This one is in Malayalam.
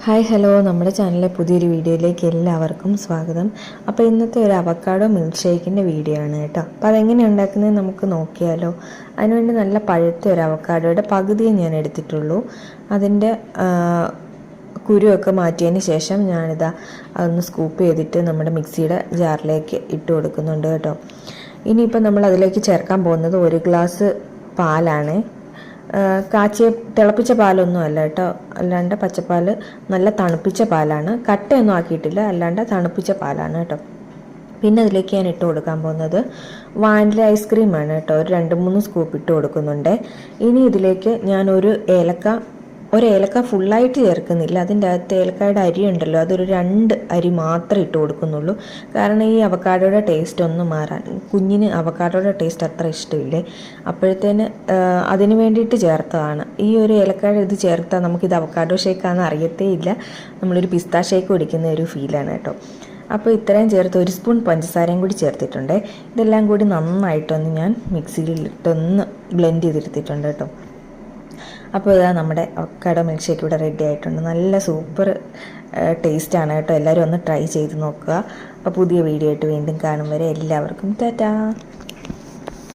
ഹായ് ഹലോ, നമ്മുടെ ചാനലിലെ പുതിയൊരു വീഡിയോയിലേക്ക് എല്ലാവർക്കും സ്വാഗതം. അപ്പോൾ ഇന്നത്തെ ഒരു അവക്കാഡോ മിൽക്ക് ഷേക്കിൻ്റെ വീഡിയോ ആണ് കേട്ടോ. അപ്പോൾ അതെങ്ങനെ ഉണ്ടാക്കുന്നത് നമുക്ക് നോക്കിയാലോ. അതിനുവേണ്ടി നല്ല പഴുത്ത ഒരു അവക്കാഡോയുടെ പകുതിയെ ഞാൻ എടുത്തിട്ടുള്ളൂ. അതിൻ്റെ കുരുവൊക്കെ മാറ്റിയതിന് ശേഷം ഞാനിതാ അതൊന്ന് സ്കൂപ്പ് ചെയ്തിട്ട് നമ്മുടെ മിക്സിയുടെ ജാറിലേക്ക് ഇട്ട് കൊടുക്കുന്നുണ്ട് കേട്ടോ. ഇനിയിപ്പോൾ നമ്മൾ അതിലേക്ക് ചേർക്കാൻ പോകുന്നത് 1 ഗ്ലാസ് പാലാണ്. കാച്ചിയ തിളപ്പിച്ച പാലൊന്നും അല്ല കേട്ടോ, അല്ലാണ്ട് പച്ചപ്പാൽ, നല്ല തണുപ്പിച്ച പാലാണ്. കട്ടയൊന്നും ആക്കിയിട്ടില്ല, അല്ലാണ്ട് തണുപ്പിച്ച പാലാണ് കേട്ടോ. പിന്നെ അതിലേക്ക് ഞാൻ ഇട്ട് കൊടുക്കാൻ പോകുന്നത് വാനില ഐസ്ക്രീമാണ് കേട്ടോ. ഒരു 2-3 സ്കൂപ്പ് ഇട്ട് കൊടുക്കുന്നുണ്ട്. ഇനി ഇതിലേക്ക് ഞാൻ ഒരു ഏലക്ക ഫുള്ളായിട്ട് ചേർക്കുന്നില്ല. അതിൻ്റെ അകത്ത് ഏലക്കായുടെ അരി ഉണ്ടല്ലോ, അതൊരു 2 അരി മാത്രമേ ഇട്ട് കൊടുക്കുന്നുള്ളൂ. കാരണം ഈ അവക്കാഡോയുടെ ടേസ്റ്റ് ഒന്ന് മാറാൻ, കുഞ്ഞിന് അവക്കാഡോയുടെ ടേസ്റ്റ് അത്ര ഇഷ്ടമില്ലേ, അപ്പോഴത്തേന് അതിന് വേണ്ടിയിട്ട് ചേർത്തതാണ്. ഈ ഒരു ഏലക്കായുടെ ഇത് ചേർത്താൽ നമുക്കിത് അവക്കാഡോ ഷേക്കാണെന്ന് അറിയത്തേ ഇല്ല, നമ്മളൊരു പിസ്ത ഷേക്ക് കുടിക്കുന്ന ഒരു ഫീലാണ് കേട്ടോ. അപ്പോൾ ഇത്രയും ചേർത്ത് 1 സ്പൂൺ പഞ്ചസാരയും കൂടി ചേർത്തിട്ടുണ്ട്. ഇതെല്ലാം കൂടി നന്നായിട്ടൊന്ന് ഞാൻ മിക്സിയിലിട്ടൊന്ന് ബ്ലെൻഡ് ചെയ്തെടുത്തിട്ടുണ്ട് കേട്ടോ. അപ്പോൾ ഇതാ നമ്മുടെ അവക്കാഡോ മിൽക്ക് ഷേക്ക് ഇവിടെ റെഡി ആയിട്ടുണ്ട്. നല്ല സൂപ്പർ ടേസ്റ്റാണ് കേട്ടോ. എല്ലാവരും ഒന്ന് ട്രൈ ചെയ്ത് നോക്കുക. അപ്പോൾ പുതിയ വീഡിയോ ആയിട്ട് വീണ്ടും കാണും വരെ എല്ലാവർക്കും ടാറ്റാ.